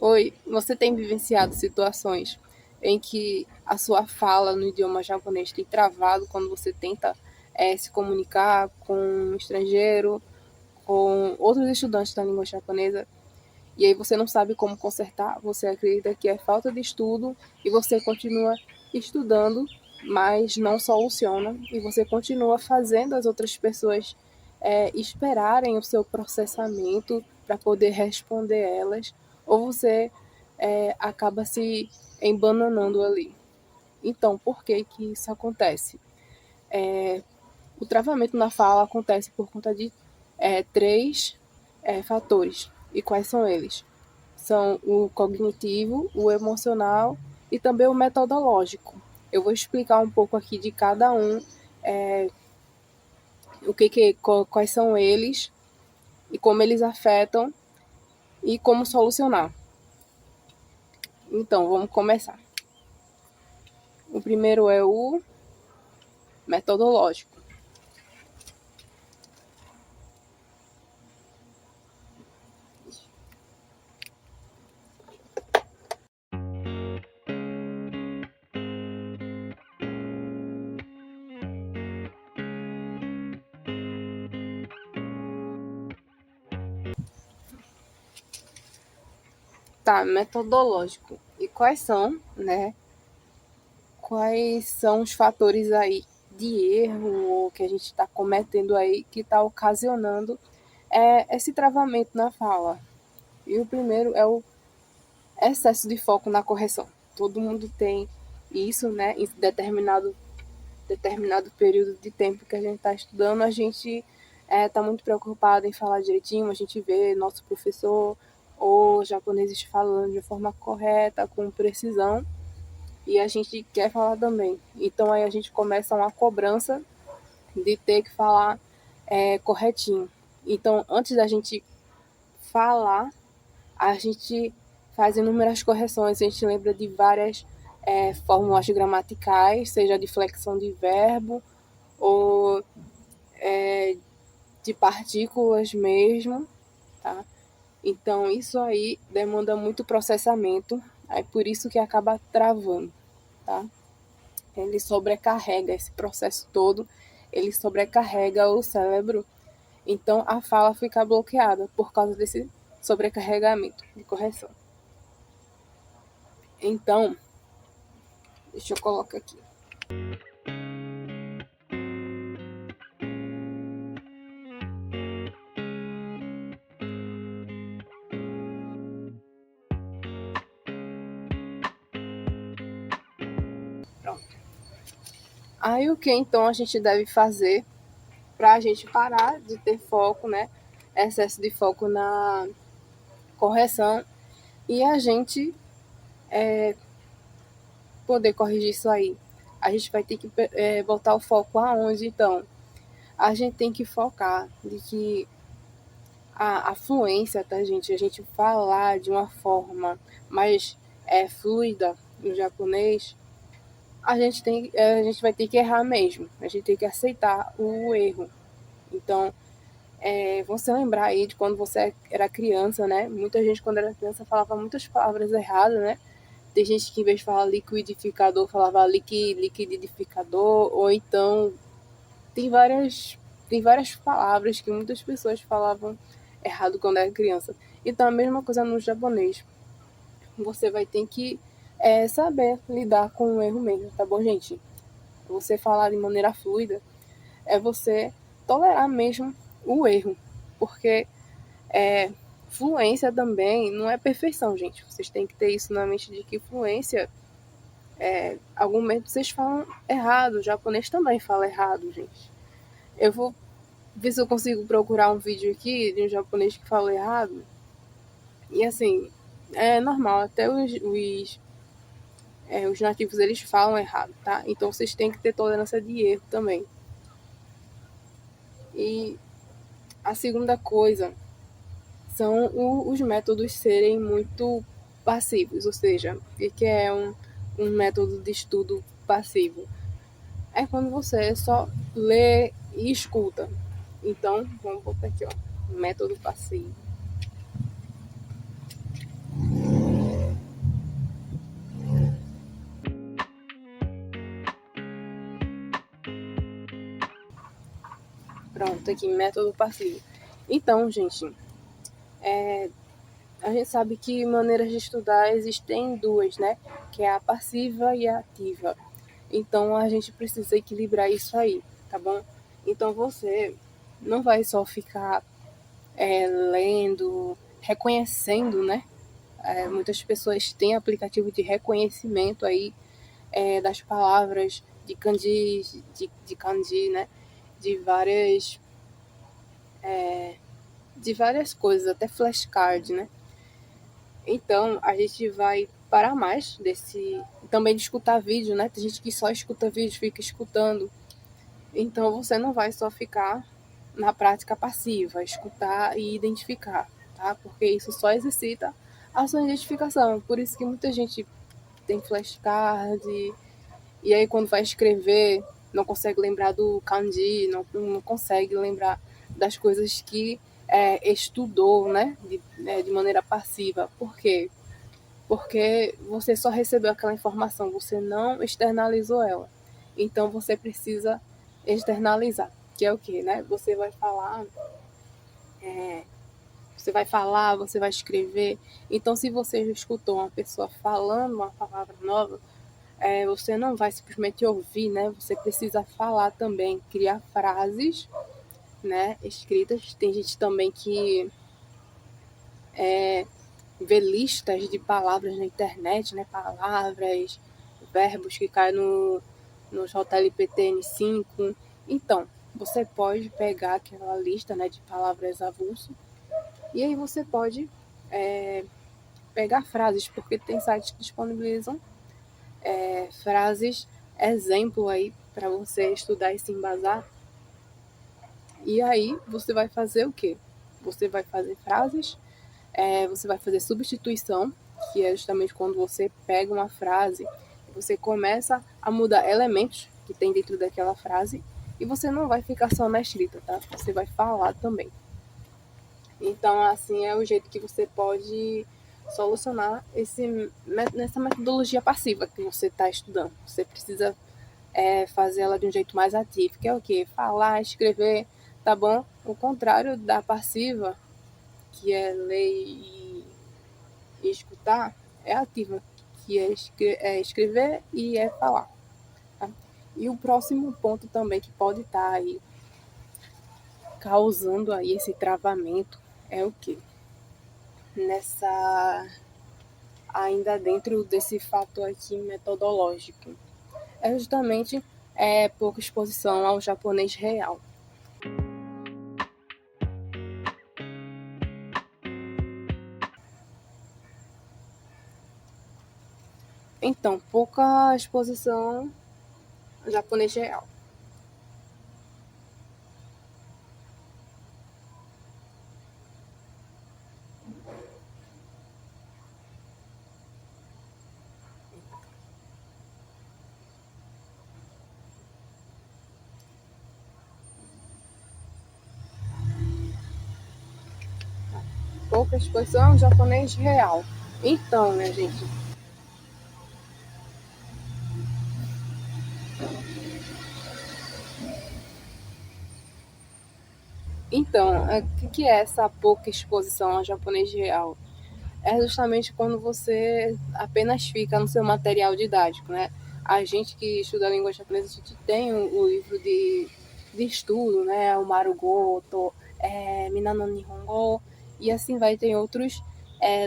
Oi, você tem vivenciado situações em que a sua fala no idioma japonês tem travado quando você tenta se comunicar com um estrangeiro, com outros estudantes da língua japonesa, e aí você não sabe como consertar, você acredita que é falta de estudo e você continua estudando, mas não soluciona, e você continua fazendo as outras pessoas esperarem o seu processamento para poder responder elas, ou você acaba se embananando ali. Então, por que que isso acontece? O travamento na fala acontece por conta de três fatores. E quais são eles? São o cognitivo, o emocional e também o metodológico. Eu vou explicar um pouco aqui de cada um, quais são eles e como eles afetam e como solucionar. Então, vamos começar. O primeiro é o metodológico. Tá, metodológico. E quais são, né? Quais são os fatores aí de erro que a gente está cometendo aí que está ocasionando esse travamento na fala? E o primeiro é o excesso de foco na correção. Todo mundo tem isso, né? Em determinado período de tempo que a gente está estudando, a gente está muito preocupado em falar direitinho, a gente vê nosso professor ou japoneses falando de forma correta, com precisão, e a gente quer falar também. Então aí a gente começa uma cobrança de ter que falar corretinho. Então, antes da gente falar, a gente faz inúmeras correções, a gente lembra de várias fórmulas gramaticais, seja de flexão de verbo ou de partículas mesmo, tá? Então, isso aí demanda muito processamento, é por isso que acaba travando, tá? Ele sobrecarrega esse processo todo, ele sobrecarrega o cérebro, então a fala fica bloqueada por causa desse sobrecarregamento de correção. Então, deixa eu colocar aqui. Pronto. Aí o que então a gente deve fazer para a gente parar de ter foco, né? Excesso de foco na correção e a gente poder corrigir isso aí. A gente vai ter que botar o foco aonde então? A gente tem que focar de que a fluência, tá, gente? A gente falar de uma forma mais fluida no japonês, a gente vai ter que errar mesmo. A gente tem que aceitar o erro. Então, você lembrar aí de quando você era criança, né? Muita gente, quando era criança, falava muitas palavras erradas, né? Tem gente que, em vez de falar liquidificador, falava liquidificador, ou então tem várias palavras que muitas pessoas falavam errado quando era criança. Então, a mesma coisa no japonês. Você vai ter que saber lidar com o erro mesmo, tá bom, gente? Você falar de maneira fluida é você tolerar mesmo o erro, porque fluência também não é perfeição, gente. Vocês têm que ter isso na mente de que fluência, algum momento vocês falam errado, o japonês também fala errado, gente. Eu vou ver se eu consigo procurar um vídeo aqui de um japonês que fala errado. E assim, é normal, até os nativos eles falam errado, tá? Então vocês têm que ter tolerância de erro também. E a segunda coisa são os métodos serem muito passivos, ou seja, o que é um método de estudo passivo? É quando você só lê e escuta. Então, vamos botar aqui, ó, método passivo. Pronto, aqui, método passivo. Então, gente, a gente sabe que maneiras de estudar existem duas, né? Que é a passiva e a ativa. Então, a gente precisa equilibrar isso aí, tá bom? Então, você não vai só ficar lendo, reconhecendo, né? Muitas pessoas têm aplicativo de reconhecimento aí das palavras de kanji, né? De várias, de várias coisas, até flashcard, né? Então, a gente vai parar mais desse. Também de escutar vídeo, né? Tem gente que só escuta vídeo, fica escutando. Então, você não vai só ficar na prática passiva, escutar e identificar, tá? Porque isso só exercita a sua identificação. Por isso que muita gente tem flashcard e aí quando vai escrever não consegue lembrar do kanji, não consegue lembrar das coisas que estudou, né? De maneira passiva. Por quê? Porque você só recebeu aquela informação, você não externalizou ela. Então você precisa externalizar, que é o quê, né? Você vai escrever. Então, se você escutou uma pessoa falando uma palavra nova, você não vai simplesmente ouvir, né? Você precisa falar também, criar frases, né? Escritas. Tem gente também que vê listas de palavras na internet, né? Palavras, verbos que caem no JLPTN5. Então, você pode pegar aquela lista, né, de palavras avulso e aí você pode pegar frases, porque tem sites que disponibilizam frases exemplo aí para você estudar e se embasar. E aí você vai fazer o quê? Você vai fazer frases, você vai fazer substituição, que é justamente quando você pega uma frase e você começa a mudar elementos que tem dentro daquela frase e você não vai ficar só na escrita, tá? Você vai falar também. Então, assim, é o jeito que você pode solucionar nessa metodologia passiva que você está estudando. Você precisa fazer ela de um jeito mais ativo, que é o quê? Falar, escrever, tá bom? O contrário da passiva, que é ler e escutar, é ativa, que é escrever e é falar. Tá? E o próximo ponto também que pode estar aí causando aí esse travamento é o quê? Ainda dentro desse fator aqui metodológico, é justamente pouca exposição ao japonês real. Então, pouca exposição ao japonês real. Pouca exposição ao japonês real. Então, minha gente, então, o que é essa pouca exposição ao japonês real? É justamente quando você apenas fica no seu material didático, né? A gente que estuda a língua japonesa, a gente tem o livro de estudo, né? O Marugoto, Minano Nihongo, e assim vai, tem outros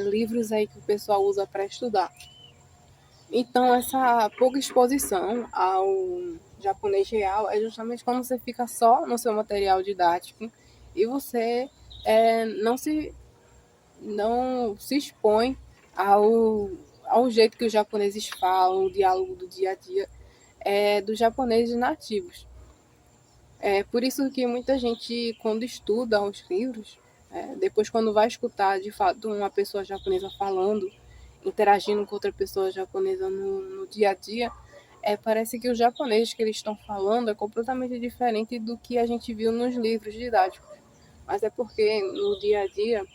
livros aí que o pessoal usa para estudar. Então, essa pouca exposição ao japonês real é justamente quando você fica só no seu material didático e você não se expõe ao jeito que os japoneses falam, o diálogo do dia a dia dos japoneses nativos. É por isso que muita gente, quando estuda os livros, depois quando vai escutar de fato uma pessoa japonesa falando, interagindo com outra pessoa japonesa no dia a dia, parece que o japonês que eles estão falando é completamente diferente do que a gente viu nos livros didáticos. Mas é porque no dia a dia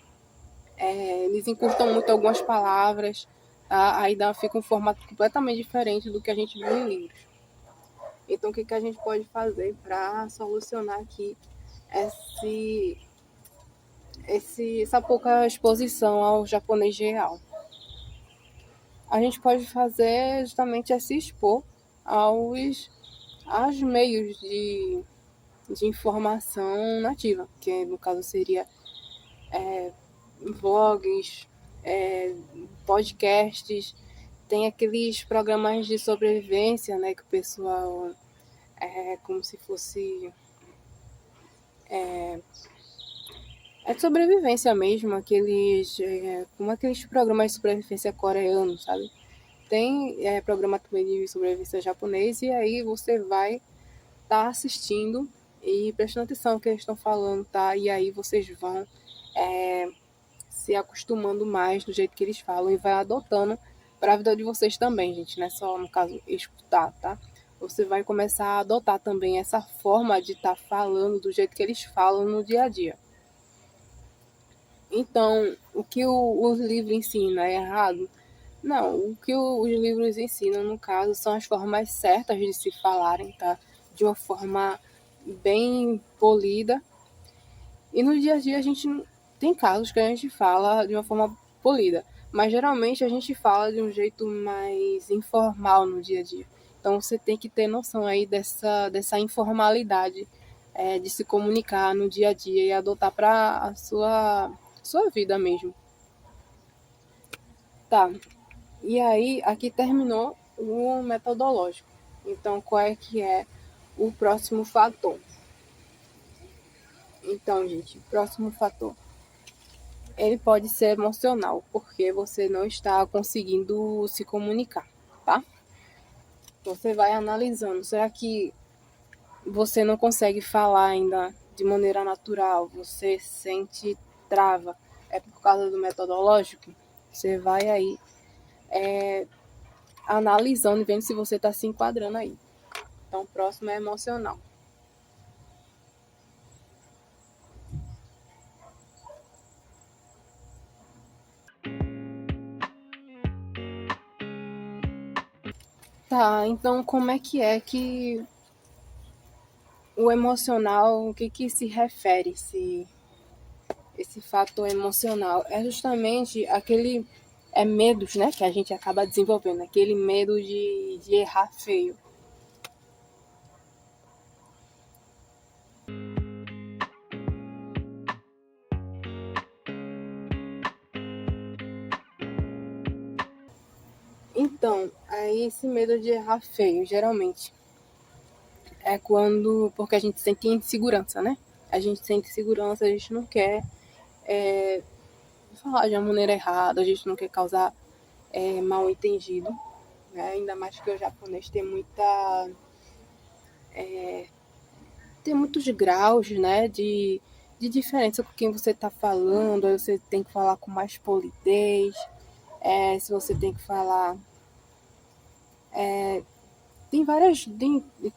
eles encurtam muito algumas palavras, tá? Aí fica um formato completamente diferente do que a gente viu em livros. Então, o que a gente pode fazer para solucionar aqui esse, essa pouca exposição ao japonês real. A gente pode fazer justamente é se expor aos meios de informação nativa, que no caso seria vlogs, podcasts, tem aqueles programas de sobrevivência, né, que o pessoal como se fosse de sobrevivência mesmo, como aqueles programas de sobrevivência coreanos, sabe? Tem programa também de sobrevivência japonês e aí você vai estar assistindo e prestando atenção no que eles estão falando, tá? E aí vocês vão se acostumando mais do jeito que eles falam e vai adotando para a vida de vocês também, gente, não é só, no caso, escutar, tá? Você vai começar a adotar também essa forma de estar falando do jeito que eles falam no dia a dia. Então, o que os livros ensinam é errado? Não, o que os livros ensinam, no caso, são as formas certas de se falarem, tá? De uma forma bem polida. E no dia a dia a gente tem casos que a gente fala de uma forma polida, mas geralmente a gente fala de um jeito mais informal no dia a dia. Então você tem que ter noção aí dessa informalidade de se comunicar no dia a dia e adotar para a sua vida mesmo. Tá, e aí aqui terminou o metodológico. Então qual é que é o próximo fator? Então, gente, próximo fator. Ele pode ser emocional, porque você não está conseguindo se comunicar, tá? Você vai analisando, será que você não consegue falar ainda de maneira natural? Você sente trava? É por causa do metodológico? Você vai aí analisando e vendo se você está se enquadrando aí. Então, o próximo é emocional. Tá, então como é que o emocional, o que se refere esse fator emocional? É justamente aquele medos, né, que a gente acaba desenvolvendo, aquele medo de errar feio. Então, aí esse medo de errar feio, geralmente, é porque a gente sente insegurança, né? A gente sente segurança, a gente não quer falar de uma maneira errada, a gente não quer causar mal entendido, né? Ainda mais que o japonês tem muitos graus, né, de diferença com quem você está falando, aí você tem que falar com mais polidez, se você tem que falar. Tem várias.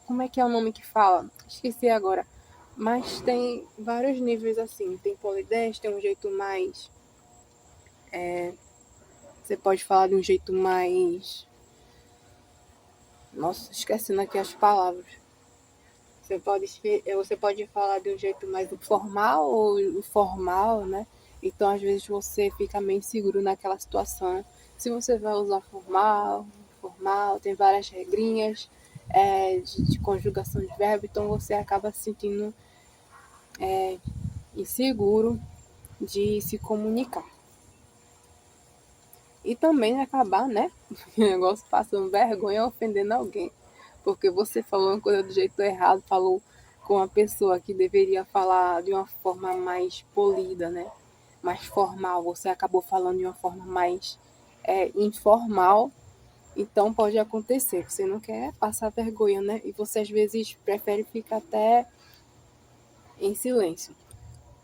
Como é que é o nome que fala? Esqueci agora. Mas tem vários níveis assim. Tem polidez, tem um jeito mais. Você pode falar de um jeito mais. Nossa, esquecendo aqui as palavras. Você pode falar de um jeito mais informal ou formal, né? Então, às vezes, você fica meio inseguro naquela situação. Se você vai usar formal, informal, tem várias regrinhas de conjugação de verbo, então você acaba se sentindo inseguro de se comunicar. E também acabar, né? O negócio passando vergonha ofendendo alguém. Porque você falou uma coisa do jeito errado, falou com uma pessoa que deveria falar de uma forma mais polida, né? Mais formal. Você acabou falando de uma forma mais informal. Então pode acontecer. Você não quer passar vergonha, né? E você às vezes prefere ficar até em silêncio.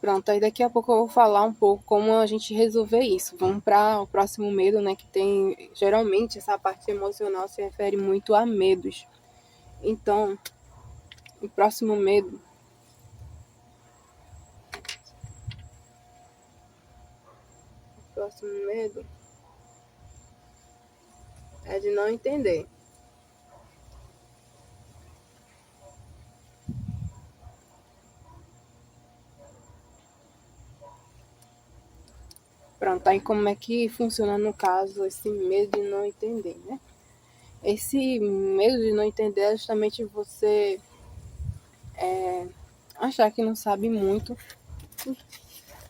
Pronto, aí daqui a pouco eu vou falar um pouco como a gente resolver isso. Vamos para o próximo medo, né? Que tem. Geralmente essa parte emocional se refere muito a medos. Então, o próximo medo é de não entender. tá? E como é que funciona, no caso, esse medo de não entender, né? Esse medo de não entender é justamente você achar que não sabe muito,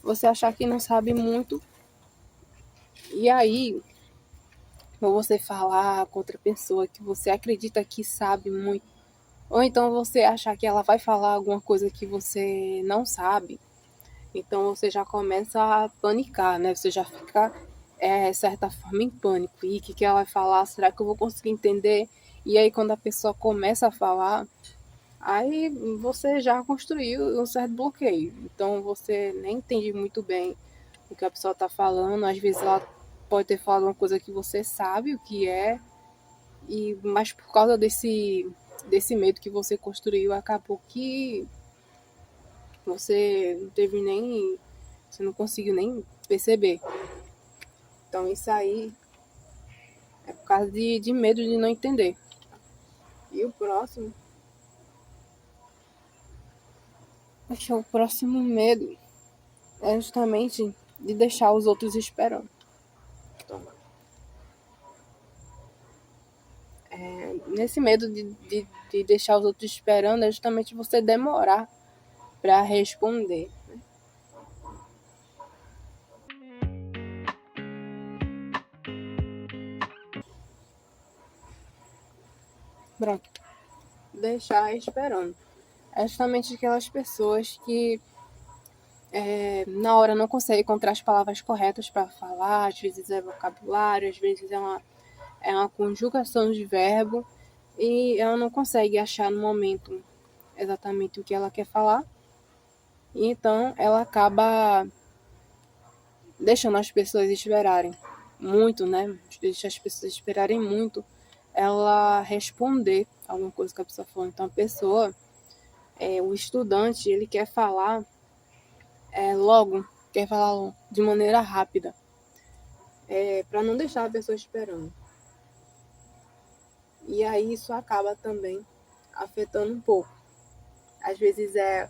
você achar que não sabe muito, e aí, ou você falar com outra pessoa que você acredita que sabe muito, ou então você achar que ela vai falar alguma coisa que você não sabe, então você já começa a panicar, né? Você já fica, de certa forma, em pânico. E o que ela vai falar? Será que eu vou conseguir entender? E aí, quando a pessoa começa a falar, aí você já construiu um certo bloqueio. Então você nem entende muito bem o que a pessoa está falando. Às vezes ela pode ter falado uma coisa que você sabe o que é, mas por causa desse medo que você construiu, acabou que você não teve nem. Você não conseguiu nem perceber. Então isso aí é por causa de medo de não entender. E o próximo. Acho que o próximo medo é justamente de deixar os outros esperando. Então, nesse medo de deixar os outros esperando é justamente você demorar para responder. Pronto. Deixar esperando. É justamente aquelas pessoas que na hora não conseguem encontrar as palavras corretas para falar, às vezes é vocabulário, às vezes é uma conjugação de verbo e ela não consegue achar no momento exatamente o que ela quer falar, e então ela acaba deixando as pessoas esperarem muito, né? Deixa as pessoas esperarem muito ela responder alguma coisa que a pessoa falou. Então a pessoa, o estudante, ele quer falar logo, quer falar de maneira rápida, para não deixar a pessoa esperando. E aí isso acaba também afetando um pouco. Às vezes é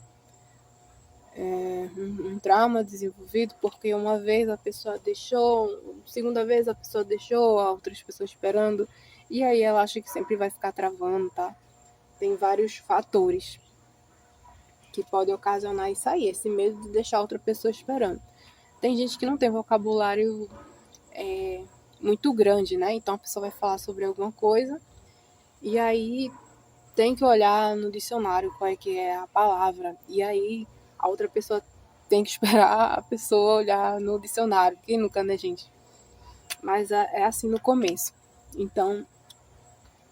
um trauma desenvolvido porque uma vez a pessoa deixou, segunda vez a pessoa deixou, outras pessoas esperando, e aí ela acha que sempre vai ficar travando, tá? Tem vários fatores que podem ocasionar isso aí, esse medo de deixar outra pessoa esperando. Tem gente que não tem vocabulário muito grande, né? Então a pessoa vai falar sobre alguma coisa e aí tem que olhar no dicionário qual é que é a palavra. E aí a outra pessoa tem que esperar a pessoa olhar no dicionário. Quem nunca, né, gente? Mas é assim no começo.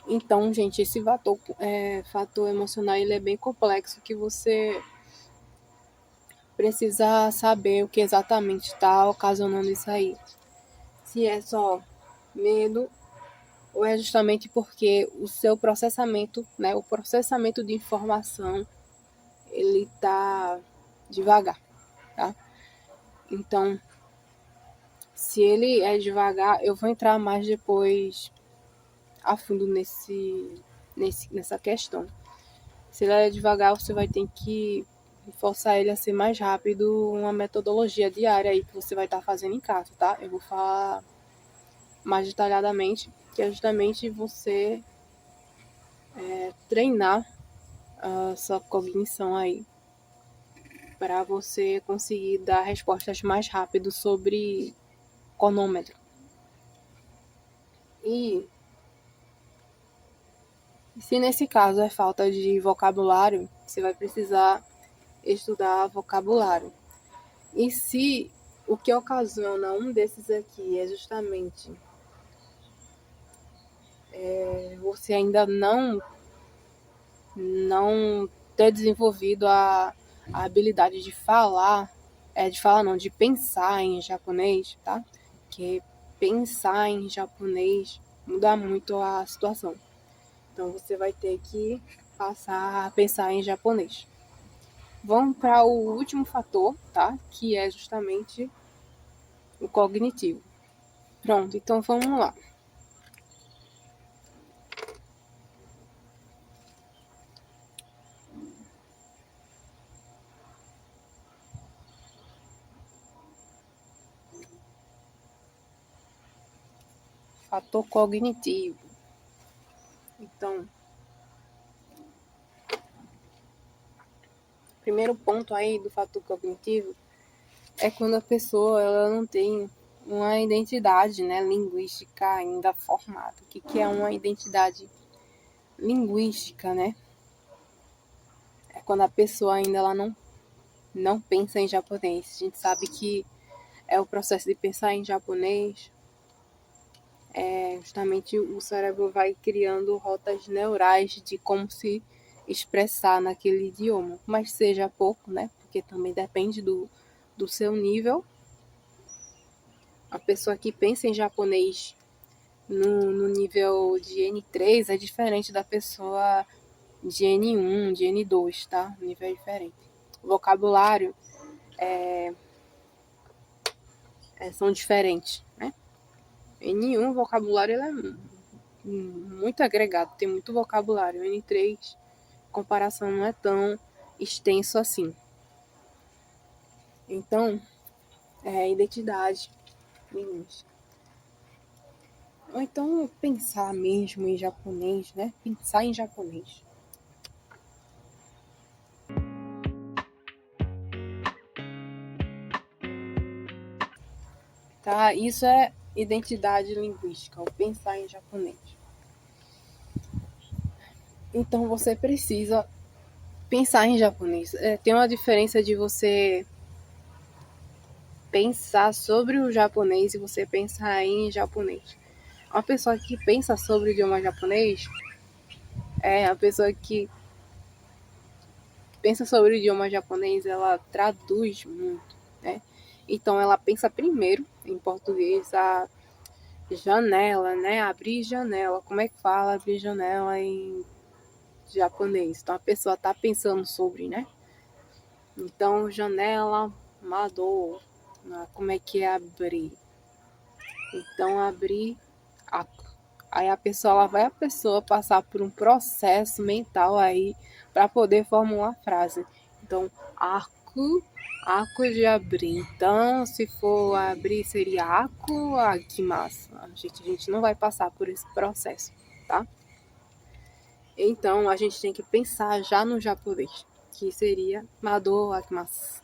Então, gente, esse fator emocional, ele é bem complexo, que você precisa saber o que exatamente está ocasionando isso aí. Se é só medo ou é justamente porque o seu processamento, né, o processamento de informação, ele tá devagar, tá? Então, se ele é devagar, eu vou entrar mais depois a fundo nessa questão. Se ele é devagar, você vai ter que forçar ele a ser mais rápido, uma metodologia diária aí que você vai estar fazendo em casa, tá? Eu vou falar mais detalhadamente, que é justamente você treinar a sua cognição aí, para você conseguir dar respostas mais rápido sobre cronômetro. E se nesse caso é falta de vocabulário, você vai precisar estudar vocabulário. E se o que ocasiona um desses aqui é justamente você ainda não ter desenvolvido a habilidade de pensar em japonês, tá? Que pensar em japonês muda muito a situação. Então você vai ter que passar a pensar em japonês. Vamos para o último fator, tá? Que é justamente o cognitivo. Pronto, então vamos lá. fator cognitivo. Então, primeiro ponto aí do fator cognitivo é quando a pessoa ela não tem uma identidade, né, linguística ainda formada. O que é uma identidade linguística, né? É quando a pessoa ainda ela não pensa em japonês. A gente sabe que é o processo de pensar em japonês. Justamente o cérebro vai criando rotas neurais de como se expressar naquele idioma. Mas seja pouco, né? Porque também depende do seu nível. A pessoa que pensa em japonês no nível de N3 é diferente da pessoa de N1, de N2, tá? O nível é diferente. O vocabulário são diferentes, né? N1, o vocabulário ele é muito agregado, tem muito vocabulário. N3, comparação não é tão extenso assim. Então, identidade linguística. Ou então, pensar mesmo em japonês, né? Pensar em japonês. Tá? Isso é identidade linguística, o pensar em japonês. Então, você precisa pensar em japonês. Tem uma diferença de você pensar sobre o japonês e você pensar em japonês. Uma pessoa que pensa sobre o idioma japonês é a pessoa que pensa sobre o idioma japonês, ela traduz muito, né? Então ela pensa primeiro em português, a janela, né? Abrir janela. Como é que fala abrir janela em japonês? Então a pessoa tá pensando sobre, né? Então janela, madou. Como é que é abrir? Então abrir aku. Aí a pessoa passar por um processo mental aí para poder formular a frase. Então, aku de abrir. Então, se for abrir seria aku, akimasu. A gente não vai passar por esse processo, tá? Então, a gente tem que pensar já no japonês, que seria mado akimasu.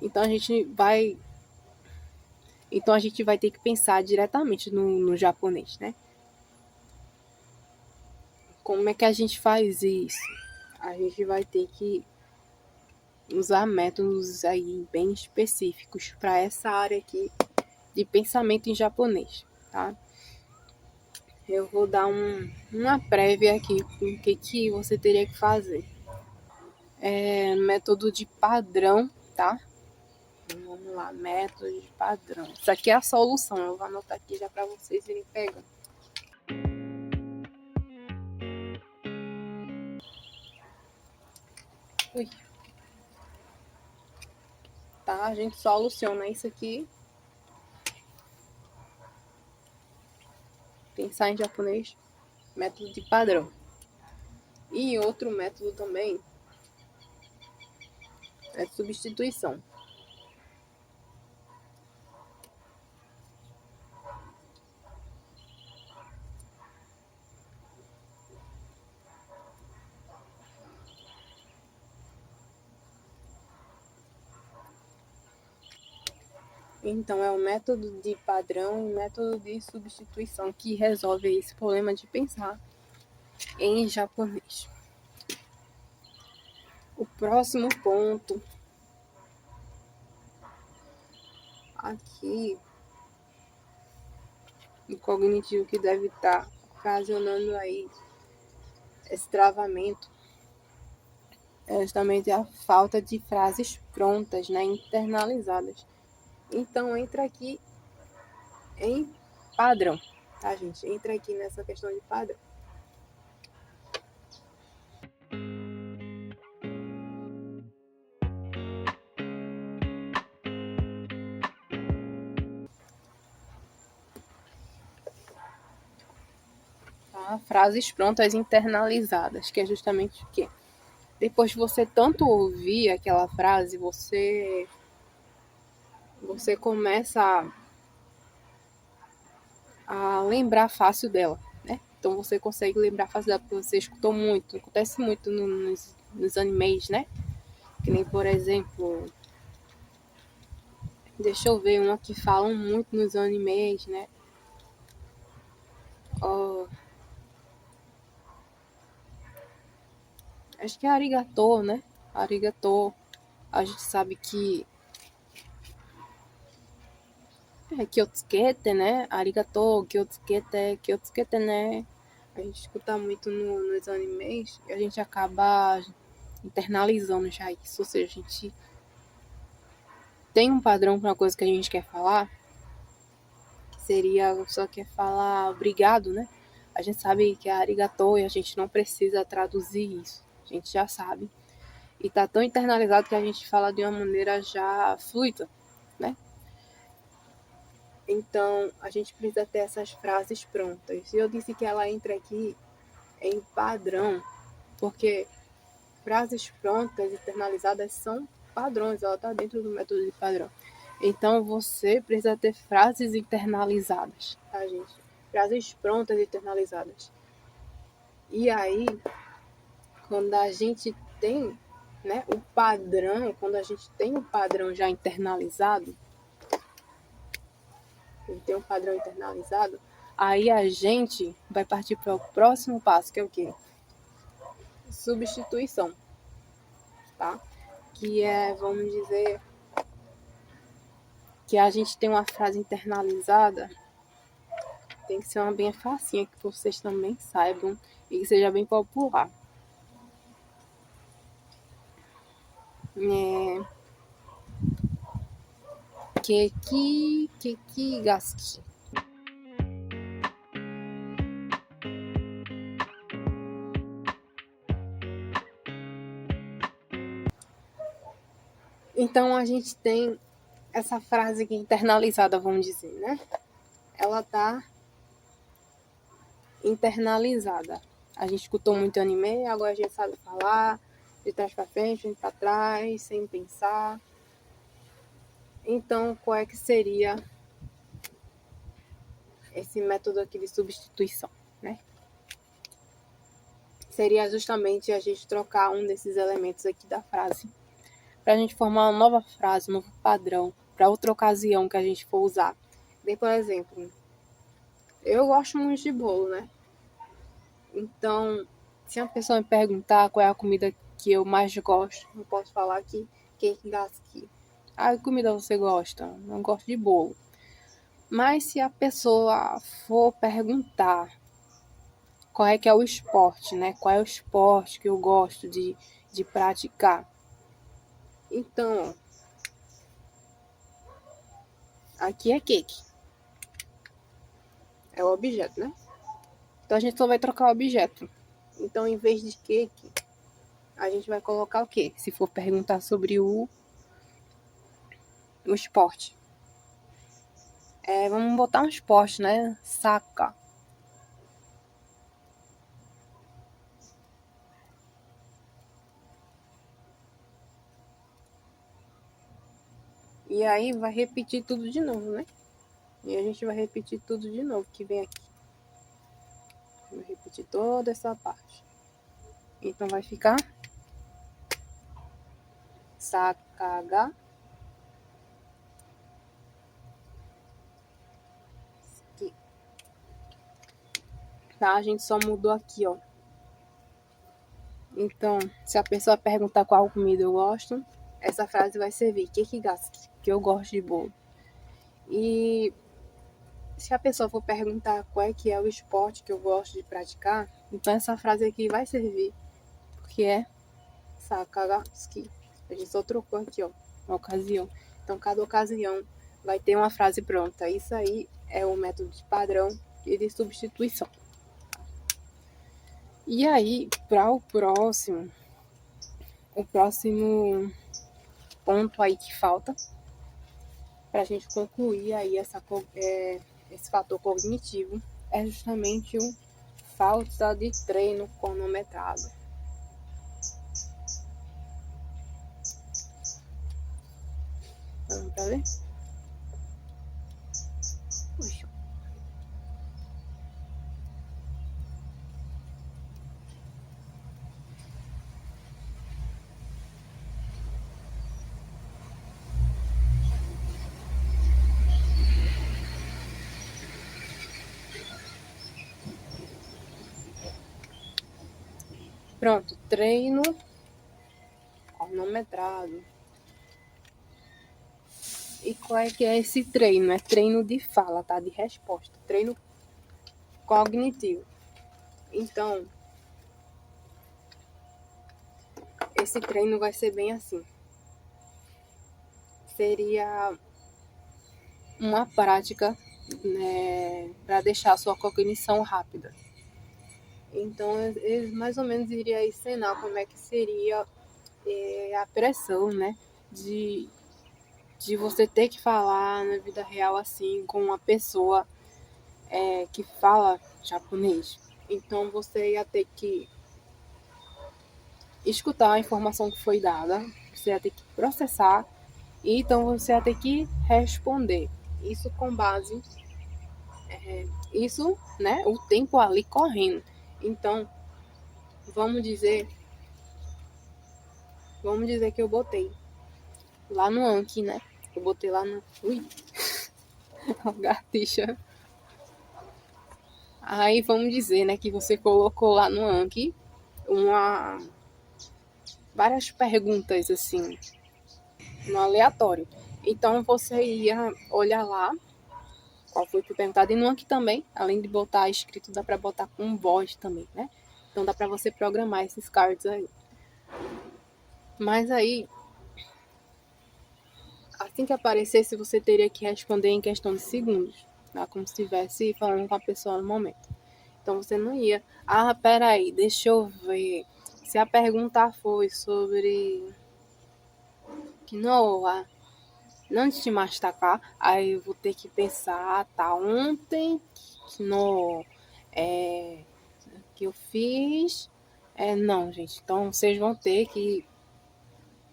Então a gente vai ter que pensar diretamente no japonês, né? Como é que a gente faz isso? A gente vai ter que usar métodos aí bem específicos para essa área aqui de pensamento em japonês, tá? Eu vou dar uma prévia aqui com o que você teria que fazer. Método de padrão, tá? Vamos lá, método de padrão. Isso aqui é a solução, eu vou anotar aqui já para vocês irem pegando. Ui. Tá, a gente soluciona isso aqui. Pensar em japonês, método de padrão. E outro método também é substituição. Então, é o método de padrão e o método de substituição que resolve esse problema de pensar em japonês. O próximo ponto aqui, o cognitivo que deve estar ocasionando aí esse travamento, é justamente a falta de frases prontas, né, internalizadas. Então, entra aqui em padrão, tá, gente? Entra aqui nessa questão de padrão. Tá? Frases prontas internalizadas, que é justamente o quê? Depois de você tanto ouvir aquela frase, você você começa a lembrar fácil dela, né? Então você consegue lembrar fácil dela porque você escutou muito. Acontece muito nos animes, né? Que nem, por exemplo, deixa eu ver uma que falam muito nos animes, né? Oh, acho que é arigatô, né? Arigatô. A gente sabe que é Kyotsukete, né? Arigatô, Kyotsukete, né? A gente escuta muito nos animes e a gente acaba internalizando já isso. Ou seja, a gente tem um padrão para uma coisa que a gente quer falar, que seria só quer falar obrigado, né? A gente sabe que é arigatô e a gente não precisa traduzir isso. A gente já sabe. E tá tão internalizado que a gente fala de uma maneira já fluida, né? Então, a gente precisa ter essas frases prontas. E eu disse que ela entra aqui em padrão, porque frases prontas, internalizadas, são padrões, ela está dentro do método de padrão. Então, você precisa ter frases internalizadas, tá, gente? Frases prontas e internalizadas. E aí, quando a gente tem, né, o padrão, quando a gente tem o padrão já internalizado, tem um padrão internalizado, aí a gente vai partir para o próximo passo, que é o quê? Substituição, tá? Que é, vamos dizer, que a gente tem uma frase internalizada, tem que ser uma bem facinha, que vocês também saibam e que seja bem popular. Que gaste. Então a gente tem essa frase aqui internalizada, vamos dizer, né? Ela tá internalizada. A gente escutou muito anime, agora a gente sabe falar de trás para frente, de para trás, sem pensar. Então, qual é que seria esse método aqui de substituição, né? Seria justamente a gente trocar um desses elementos aqui da frase para a gente formar uma nova frase, um novo padrão para outra ocasião que a gente for usar. Bem, por exemplo, eu gosto muito de bolo, né? Então, se a pessoa me perguntar qual é a comida que eu mais gosto, eu posso falar que kekigaski. Ah, que comida você gosta? Não gosto de bolo. Mas se a pessoa for perguntar qual é que é o esporte, né? Qual é o esporte que eu gosto de praticar? Então, aqui é cake. É o objeto, né? Então a gente só vai trocar o objeto. Então, em vez de cake, a gente vai colocar o quê? Se for perguntar sobre o esporte. Vamos botar um esporte, né? Saca. E aí vai repetir tudo de novo, né? E a gente vai repetir tudo de novo que vem aqui. Vai repetir toda essa parte. Então vai ficar sakaga. Tá? A gente só mudou aqui, ó. Então, se a pessoa perguntar qual comida eu gosto, essa frase vai servir kekigaski, que eu gosto de bolo. E se a pessoa for perguntar qual é que é o esporte que eu gosto de praticar, então essa frase aqui vai servir, porque é sakagaski. A gente só trocou aqui, ó, uma ocasião. Então, cada ocasião vai ter uma frase pronta. Isso aí é o método de padrão e de substituição. E aí, para o próximo ponto aí que falta, para a gente concluir aí esse fator cognitivo, é justamente o falta de treino cronometrado. Vamos para ver? Puxa. Pronto, treino cronometrado. E qual é que é esse treino? É treino de fala, tá? De resposta. Treino cognitivo. Então, esse treino vai ser bem assim. Seria uma prática, né, para deixar a sua cognição rápida. Então, eu mais ou menos iria ensinar como é que seria a pressão, né, de você ter que falar na vida real assim com uma pessoa que fala japonês. Então, você ia ter que escutar a informação que foi dada, você ia ter que processar, e então você ia ter que responder. Isso com base, isso, né, o tempo ali correndo. Então, vamos dizer que eu botei lá no Anki, né? Eu botei lá no... Ui, lagartixa. Aí vamos dizer, né, que você colocou lá no Anki várias perguntas assim, no aleatório. Então você ia olhar lá qual foi que perguntado. E no Anki também, além de botar escrito, dá para botar com voz também, né? Então dá para você programar esses cards aí. Mas aí, assim que aparecesse, você teria que responder em questão de segundos, tá? Como se estivesse falando com a pessoa no momento. Então você não ia, peraí, deixa eu ver. Se a pergunta foi sobre quinoa, não de te mastigar, aí eu vou ter que pensar, tá, ontem, quinoa, que eu fiz. Não, gente. Então vocês vão ter que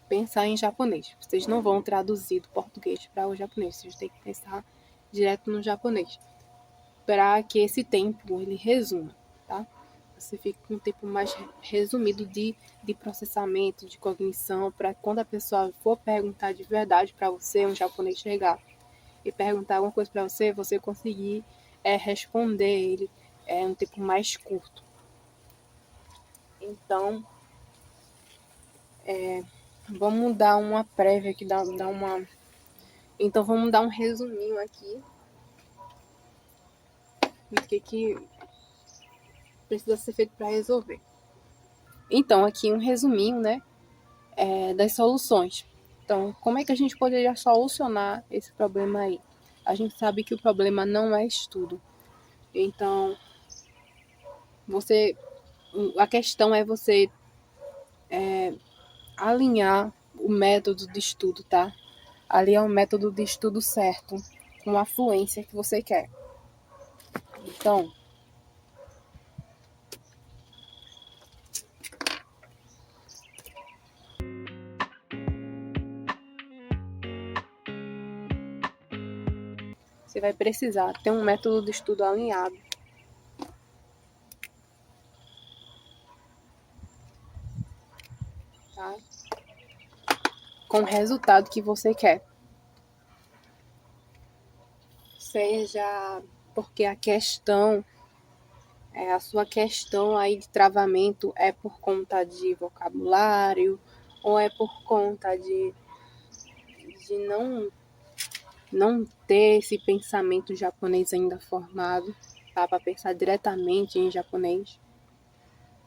pensar em japonês. Vocês não vão traduzir do português para o japonês. Vocês têm que pensar direto no japonês. Para que esse tempo ele resuma, tá? Você fica com um tempo mais resumido de processamento, de cognição, para quando a pessoa for perguntar de verdade para você, um japonês chegar e perguntar alguma coisa para você, você conseguir responder ele um tempo mais curto. Então, vamos dar uma prévia aqui, Então, vamos dar um resuminho aqui do que precisa ser feito para resolver. Então, aqui um resuminho, né, das soluções. Então, como é que a gente poderia solucionar esse problema aí? A gente sabe que o problema não é estudo. Então, a questão é você alinhar o método de estudo, tá? Alinhar o método de estudo certo com a fluência que você quer. Então, você vai precisar ter um método de estudo alinhado. Tá? Com o resultado que você quer. Seja porque a sua questão aí de travamento é por conta de vocabulário, ou é por conta de não ter esse pensamento japonês ainda formado, tá? Para pensar diretamente em japonês,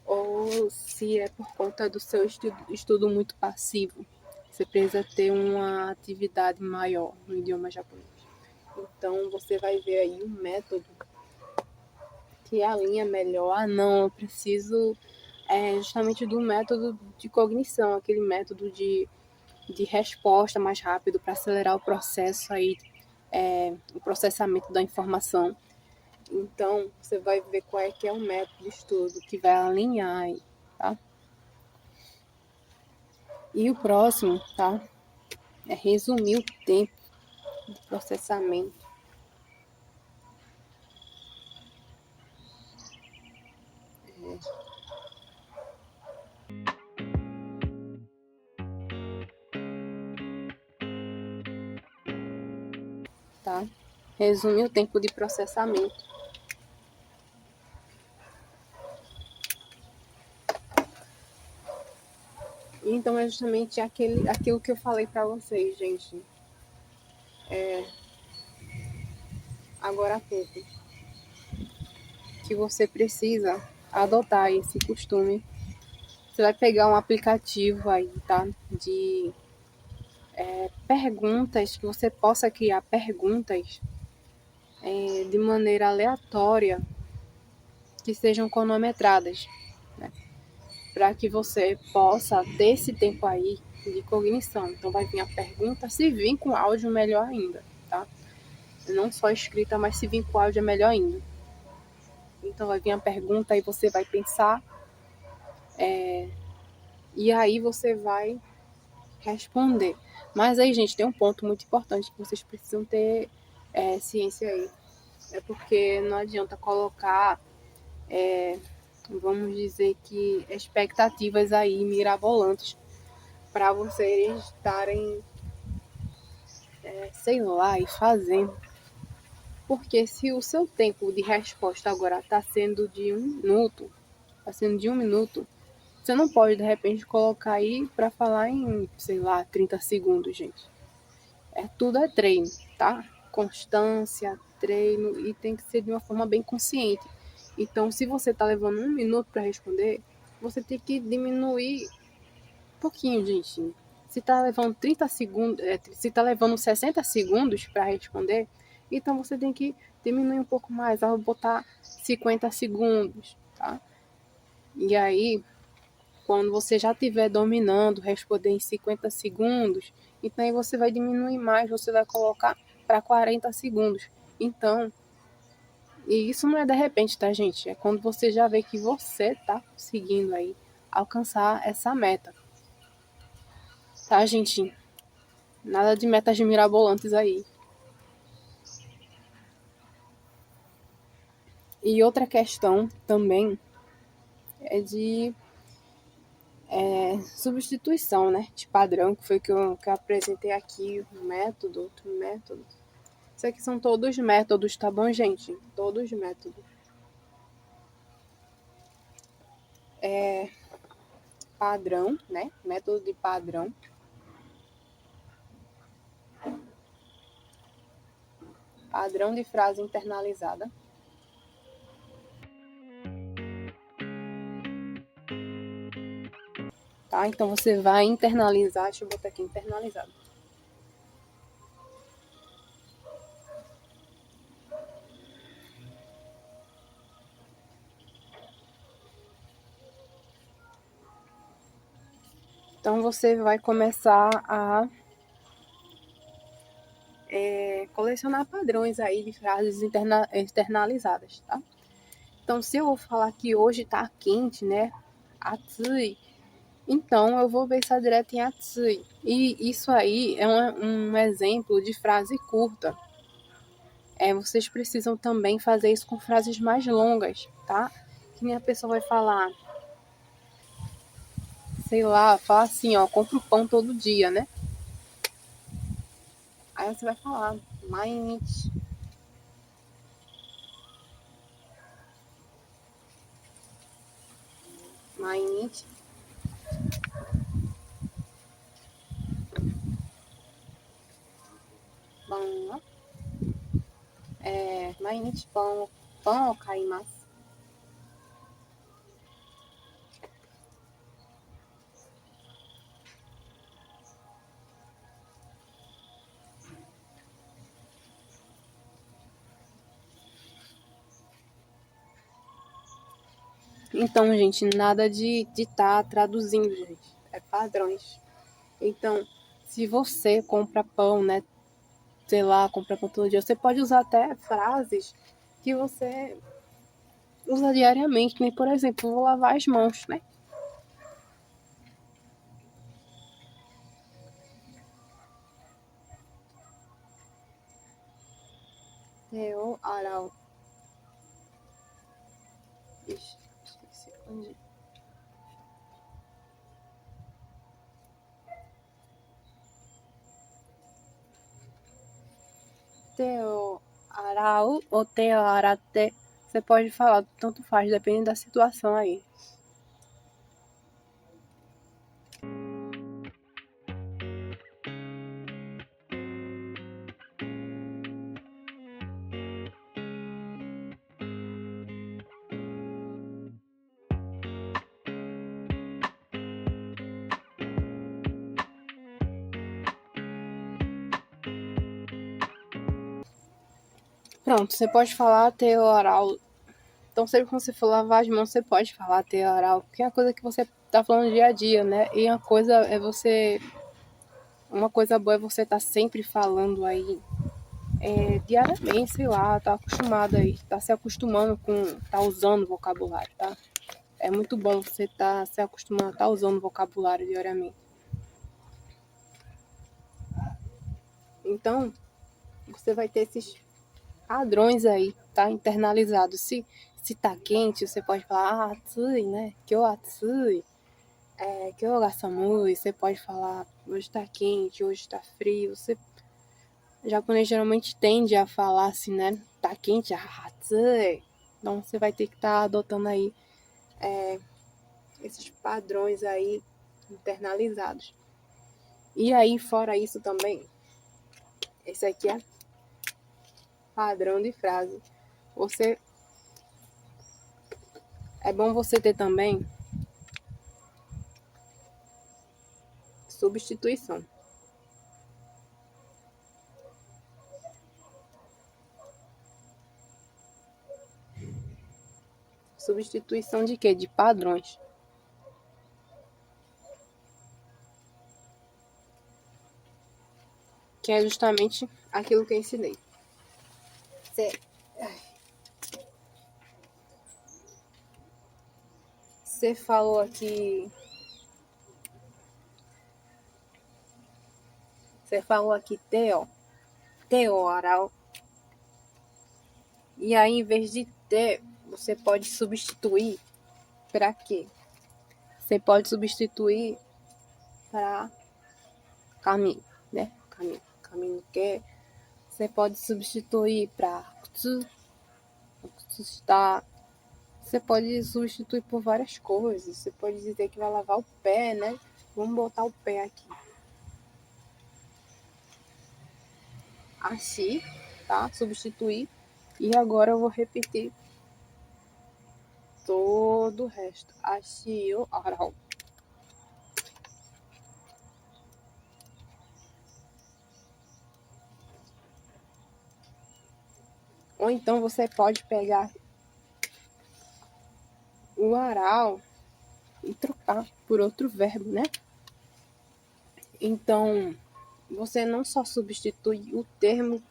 ou se é por conta do seu estudo muito passivo. Você precisa ter uma atividade maior no idioma japonês. Então, você vai ver aí um método que alinha melhor. Não, eu preciso justamente do método de cognição, aquele método de resposta mais rápido para acelerar o processo aí, o processamento da informação. Então, você vai ver qual é que é o método de estudo que vai alinhar aí, tá? E o próximo, tá? É resumir o tempo de processamento tá? Resume o tempo de processamento. Então é justamente aquilo que eu falei para vocês, gente. Agora há pouco. Que você precisa adotar esse costume. Você vai pegar um aplicativo aí, tá? De perguntas, que você possa criar perguntas de maneira aleatória, que sejam cronometradas, né? Para que você possa ter esse tempo aí de cognição. Então vai vir a pergunta, se vir com áudio, melhor ainda, tá? Não só escrita, mas se vir com áudio é melhor ainda. Então vai vir a pergunta e você vai pensar, e aí você vai responder. Mas aí, gente, tem um ponto muito importante que vocês precisam ter ciência aí. É porque não adianta colocar, vamos dizer que, expectativas aí mirabolantes para vocês estarem, sei lá, e fazendo. Porque se o seu tempo de resposta agora está sendo de 1 minuto, você não pode, de repente, colocar aí para falar em, sei lá, 30 segundos, gente. Tudo é treino, tá? Constância, treino, e tem que ser de uma forma bem consciente. Então, se você está levando 1 minuto para responder, você tem que diminuir um pouquinho, gente. Se está levando 30 segundos, se está levando 60 segundos para responder, então você tem que diminuir um pouco mais, ao botar 50 segundos, tá? E aí, quando você já estiver dominando, responder em 50 segundos, então aí você vai diminuir mais, você vai colocar para 40 segundos. Então, e isso não é de repente, tá, gente? É quando você já vê que você tá conseguindo aí alcançar essa meta. Tá, gente? Nada de metas mirabolantes aí. E outra questão também é de substituição, né? De padrão, que foi que eu apresentei aqui, um método, outro método. Isso aqui são todos métodos, tá bom, gente? Todos métodos. Padrão, né? Método de padrão. Padrão de frase internalizada. Tá? Então você vai internalizar, deixa eu botar aqui, internalizado. Então você vai começar a colecionar padrões aí de frases externalizadas, tá? Então se eu vou falar que hoje tá quente, né? Atsui. Então eu vou pensar direto em atsui. E isso aí é um exemplo de frase curta. Vocês precisam também fazer isso com frases mais longas, tá? Que nem a pessoa vai falar, sei lá, fala assim, ó, compra o pão todo dia, né? Aí você vai falar, Mainit. Mainit. Pão, Mainit pão, pão kaimasu. Então, gente, nada de tá traduzindo, gente. É padrões. Então, se você compra pão, né? Sei lá, compra pão todo dia, você pode usar até frases que você usa diariamente, nem, por exemplo, vou lavar as mãos, né? Eu, aral. Ixi, esqueci onde. teo arau ou teo arate. Você pode falar, tanto faz, depende da situação aí. Pronto, você pode falar teo oral. Então, sempre que você for lavar as mãos, você pode falar teo oral, porque é uma coisa que você tá falando dia a dia, né? E uma coisa boa é você estar sempre falando aí diariamente, sei lá, tá acostumado aí, tá se acostumando tá usando vocabulário, tá? É muito bom você tá se acostumando a tá usando vocabulário diariamente. Então, você vai ter esses padrões aí, tá? Internalizados. Se tá quente, você pode falar atsui, né? Kyo atsui. Kyo ga samui. Você pode falar hoje tá quente, hoje tá frio. O japonês geralmente tende a falar assim, né? Tá quente, atsui. Então você vai ter que estar adotando aí esses padrões aí internalizados. E aí, fora isso também, esse aqui é padrão de frase. É bom você ter também substituição. Substituição de quê? De padrões. Que é justamente aquilo que eu ensinei. Você falou aqui. Você falou aqui teo oral. E aí, em vez de ter, você pode substituir para quê? Você pode substituir para caminho, né? Caminho que você pode substituir para kutsu está. Você pode substituir por várias coisas. Você pode dizer que vai lavar o pé, né? Vamos botar o pé aqui. Assim, tá? Substituir. E agora eu vou repetir todo o resto. Ashi o arau. Ou então você pode pegar o aral e trocar por outro verbo, né? Então, você não só substitui o termo,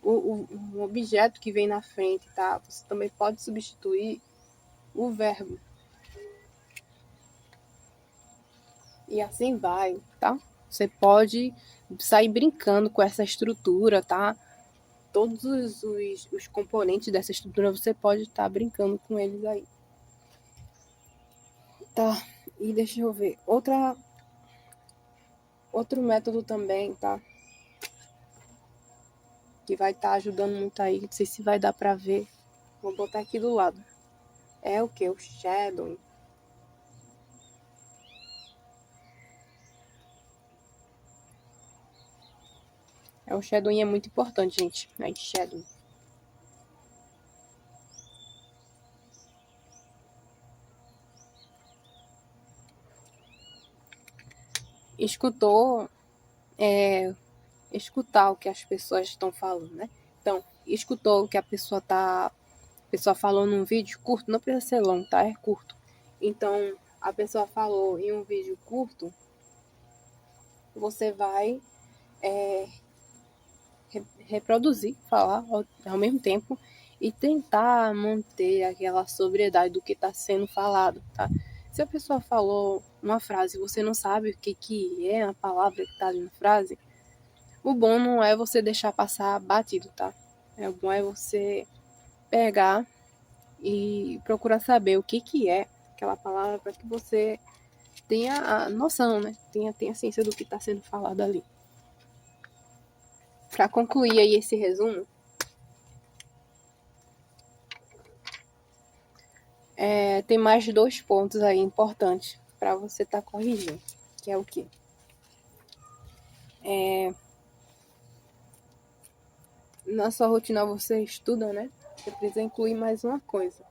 o objeto que vem na frente, tá? Você também pode substituir o verbo. E assim vai, tá? Você pode sair brincando com essa estrutura, tá? Todos os componentes dessa estrutura você pode estar brincando com eles aí. Tá, e deixa eu ver. Outro método também, tá? Que vai estar ajudando muito aí. Não sei se vai dar pra ver. Vou botar aqui do lado. É o que? O shadowing. O shadowing é muito importante, gente. Night shadowing. Escutar o que as pessoas estão falando, né? Então, escutou o que a pessoa falou num vídeo curto, não precisa ser longo, tá? É curto. Então, a pessoa falou em um vídeo curto, você vai reproduzir, falar ao mesmo tempo e tentar manter aquela sobriedade do que está sendo falado, tá? Se a pessoa falou uma frase e você não sabe o que é a palavra que está ali na frase, o bom não é você deixar passar batido, tá? O bom é você pegar e procurar saber o que é aquela palavra para que você tenha a noção, né? Tenha a ciência do que está sendo falado ali. Para concluir aí esse resumo, tem mais 2 pontos aí importantes para você estar corrigindo, que é o quê? Na sua rotina você estuda, né? Você precisa incluir mais uma coisa.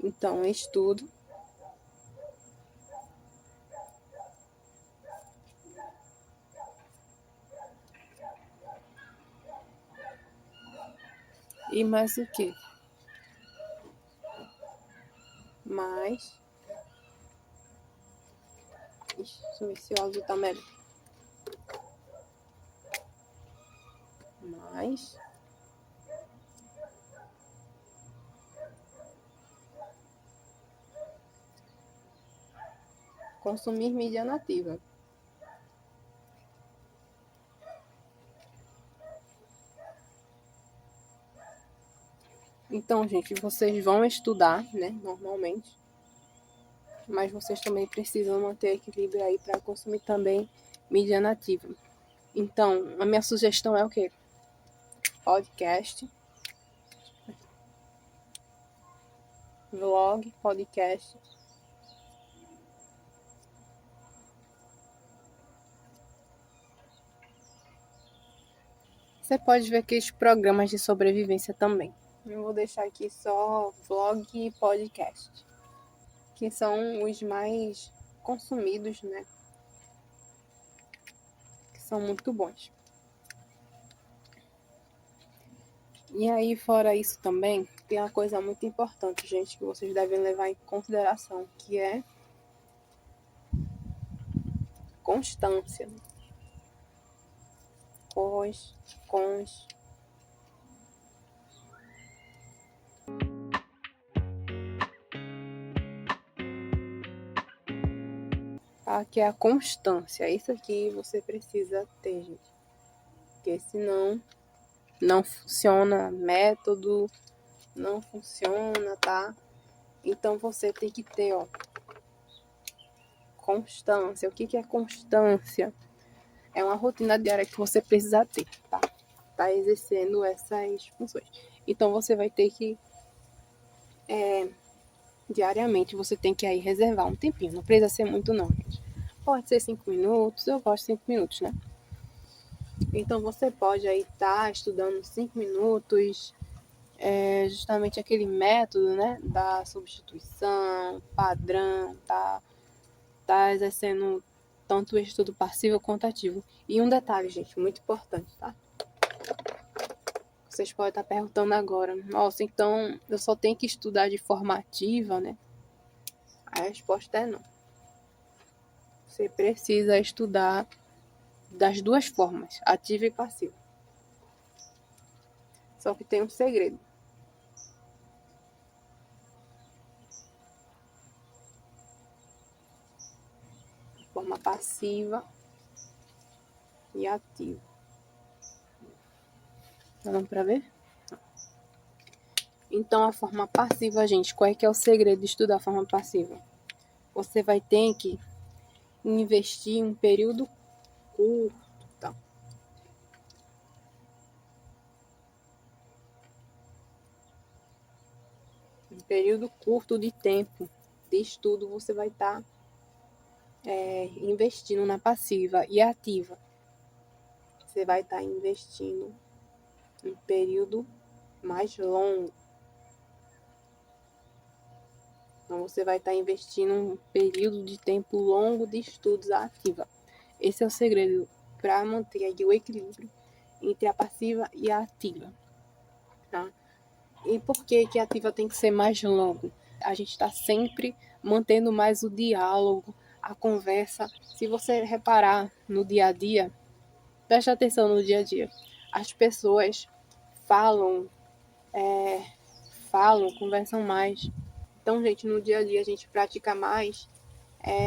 Então, estudo. E mais o quê? Mais. Ixi, deixa eu ver se o áudio tá melhor. Mais. Consumir mídia nativa. Então, gente, vocês vão estudar, né, normalmente, mas vocês também precisam manter equilíbrio aí para consumir também mídia nativa. Então, a minha sugestão é o quê? Podcast, vlog, podcast. Você pode ver aqui os programas de sobrevivência também. Eu vou deixar aqui só vlog e podcast, que são os mais consumidos, né? Que são muito bons. E aí, fora isso também, tem uma coisa muito importante, gente, que vocês devem levar em consideração, que é constância. Cons. Tá? Que é a constância. Isso aqui você precisa ter, gente. Porque senão não funciona método, não funciona, tá? Então você tem que ter, ó, constância. O que é constância? É uma rotina diária que você precisa ter, tá? Tá exercendo essas funções. Então você vai ter que diariamente você tem que aí reservar um tempinho. Não precisa ser muito não, gente. Pode ser 5 minutos, eu gosto de 5 minutos, né? Então você pode aí estar estudando 5 minutos, justamente aquele método, né, da substituição, padrão, tá exercendo tanto o estudo passivo quanto ativo. E um detalhe, gente, muito importante, tá? Vocês podem estar perguntando agora, nossa, então eu só tenho que estudar de forma ativa, né? A resposta é não. Você precisa estudar das duas formas, ativa e passiva. Só que tem um segredo. Forma passiva e ativa. Tá dando pra ver? Então, a forma passiva, gente, qual é que é o segredo de estudar a forma passiva? Você vai ter que investir um período curto, tá? Um período curto de tempo de estudo você vai estar investindo na passiva e ativa. Você vai estar investindo um período mais longo. Então, você vai estar investindo um período de tempo longo de estudos ativa. Esse é o segredo para manter aí o equilíbrio entre a passiva e a ativa. Tá? E por que a ativa tem que ser mais longo? A gente está sempre mantendo mais o diálogo, a conversa. Se você reparar no dia a dia, preste atenção no dia a dia. As pessoas falam, conversam mais. Então, gente, no dia a dia a gente pratica mais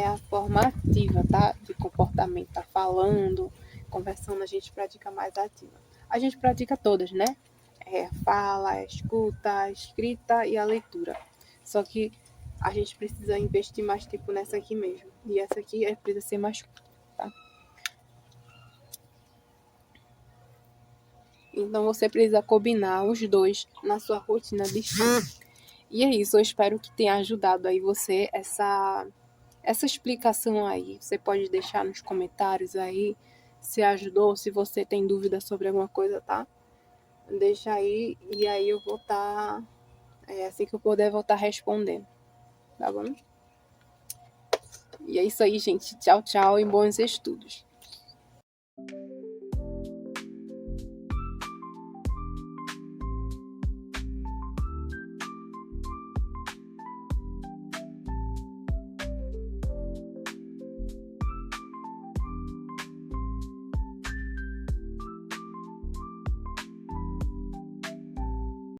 a forma ativa, tá? De comportamento, tá falando, conversando, a gente pratica mais ativa. A gente pratica todas, né? Fala, a escuta, a escrita e a leitura. Só que a gente precisa investir mais tempo nessa aqui mesmo. E essa aqui precisa ser mais curta, tá? Então você precisa combinar os dois na sua rotina de estudo. E é isso, eu espero que tenha ajudado aí você essa explicação aí. Você pode deixar nos comentários aí se ajudou, se você tem dúvida sobre alguma coisa, tá? Deixa aí e aí eu vou estar, assim que eu puder, vou estar respondendo, tá bom? E é isso aí, gente. Tchau, tchau e bons estudos.